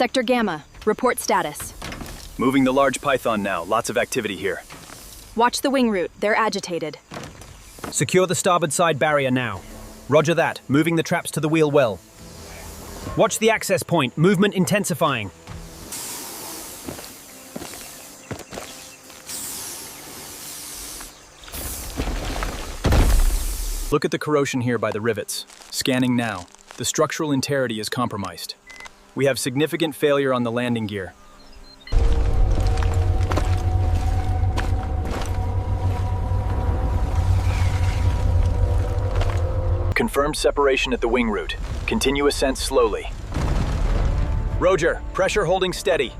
Sector Gamma, report status. Moving the large python now. Lots of activity here. Watch the wing route. They're agitated. Secure the starboard side barrier now. Roger that. Moving the traps to the wheel well. Watch the access point. Movement intensifying. Look at the corrosion here by the rivets. Scanning now. The structural integrity is compromised. We have significant failure on the landing gear. Confirmed separation at the wing root. Continue ascent slowly. Roger, pressure holding steady.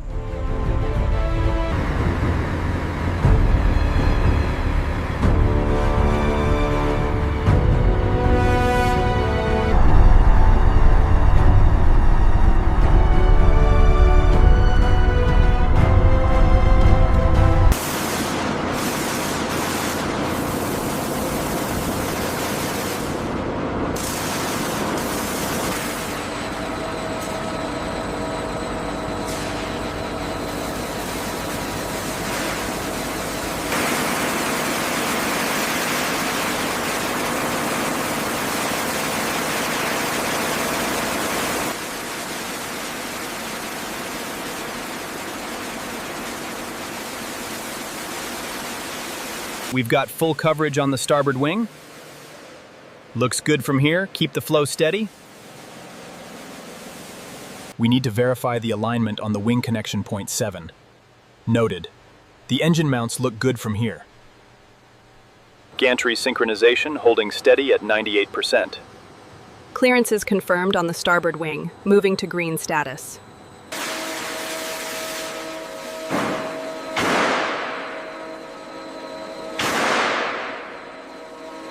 We've got full coverage on the starboard wing. Looks good from here. Keep the flow steady. We need to verify the alignment on the wing connection point 7. Noted. The engine mounts look good from here. Gantry synchronization holding steady at 98%. Clearance is confirmed on the starboard wing, moving to green status.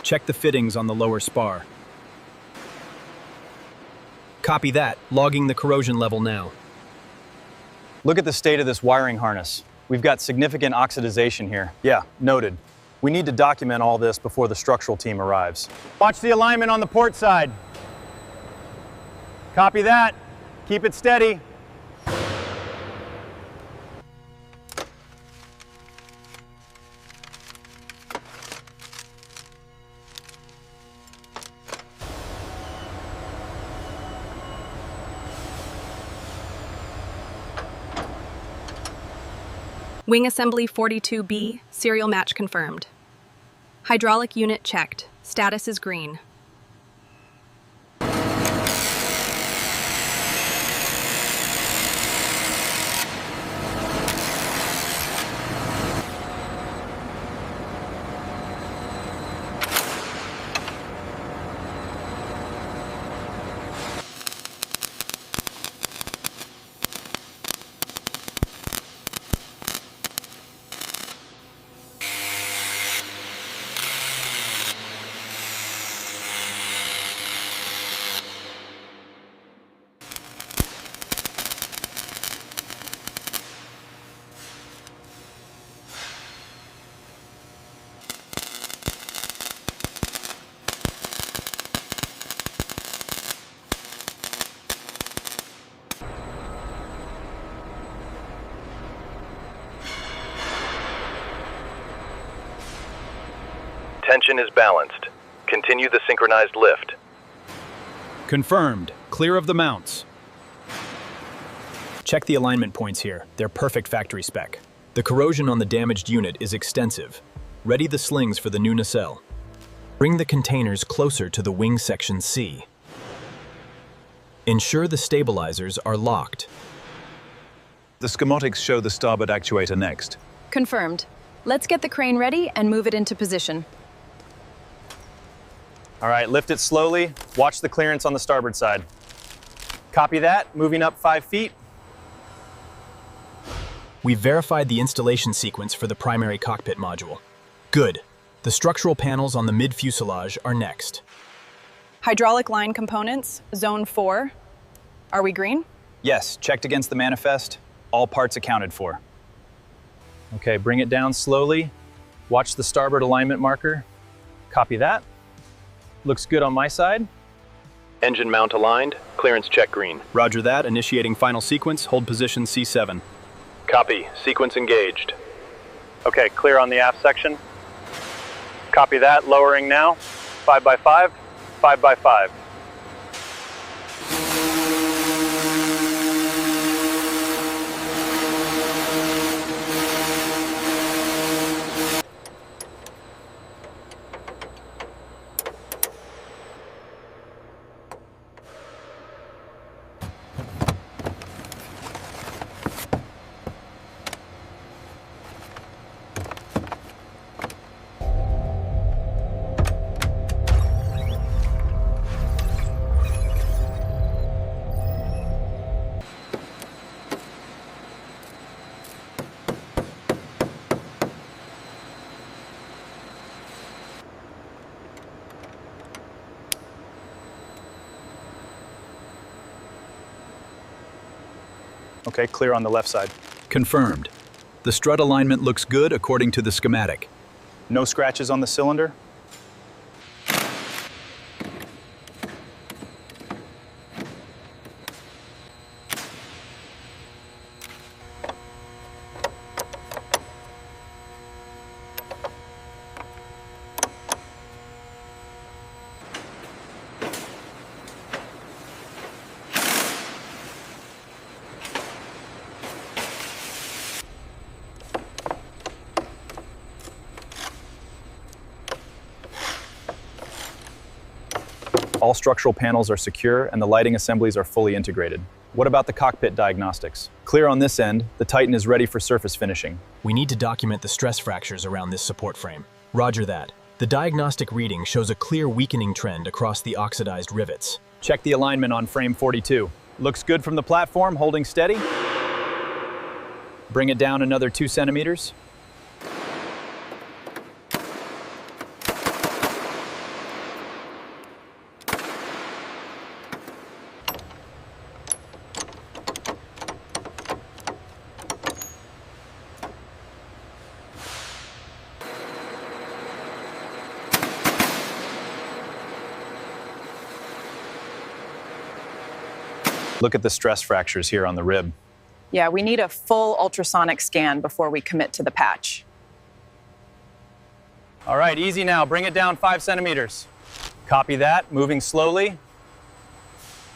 Check the fittings on the lower spar. Copy that. Logging the corrosion level now. Look at the state of this wiring harness. We've got significant oxidization here. Yeah, noted. We need to document all this before the structural team arrives. Watch the alignment on the port side. Copy that. Keep it steady. Wing assembly 42B, serial match confirmed. Hydraulic unit checked. Status is green. Tension is balanced. Continue the synchronized lift. Confirmed. Clear of the mounts. Check the alignment points here. They're perfect factory spec. The corrosion on the damaged unit is extensive. Ready the slings for the new nacelle. Bring the containers closer to the wing section C. Ensure the stabilizers are locked. The schematics show the starboard actuator next. Confirmed. Let's get the crane ready and move it into position. All right, lift it slowly. Watch the clearance on the starboard side. Copy that. Moving up 5 feet. We've verified the installation sequence for the primary cockpit module. Good. The structural panels on the mid-fuselage are next. Hydraulic line components, zone 4. Are we green? Yes, checked against the manifest. All parts accounted for. Okay, bring it down slowly. Watch the starboard alignment marker. Copy that. Looks good on my side. Engine mount aligned. Clearance check green. Roger that. Initiating final sequence. Hold position C7. Copy. Sequence engaged. Okay, clear on the aft section. Copy that, lowering now. 5x5, 5x5. Okay, clear on the left side. Confirmed. The strut alignment looks good according to the schematic. No scratches on the cylinder. All structural panels are secure and the lighting assemblies are fully integrated. What about the cockpit diagnostics? Clear on this end, the Titan is ready for surface finishing. We need to document the stress fractures around this support frame. Roger that. The diagnostic reading shows a clear weakening trend across the oxidized rivets. Check the alignment on frame 42. Looks good from the platform, holding steady. Bring it down another 2 centimeters. Look at the stress fractures here on the rib. Yeah, we need a full ultrasonic scan before we commit to the patch. All right, easy now. Bring it down 5 centimeters. Copy that, moving slowly.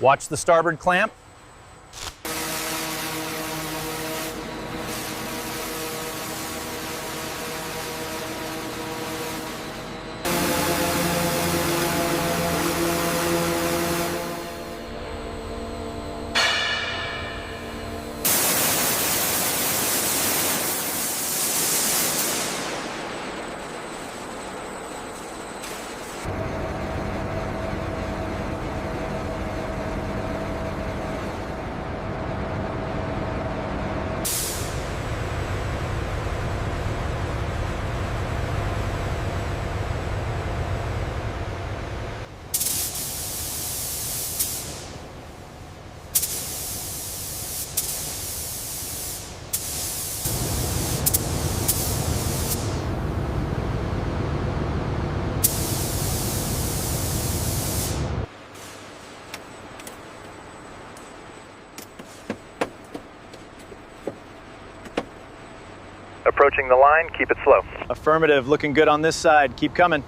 Watch the starboard clamp. Approaching the line, keep it slow. Affirmative, looking good on this side. Keep coming.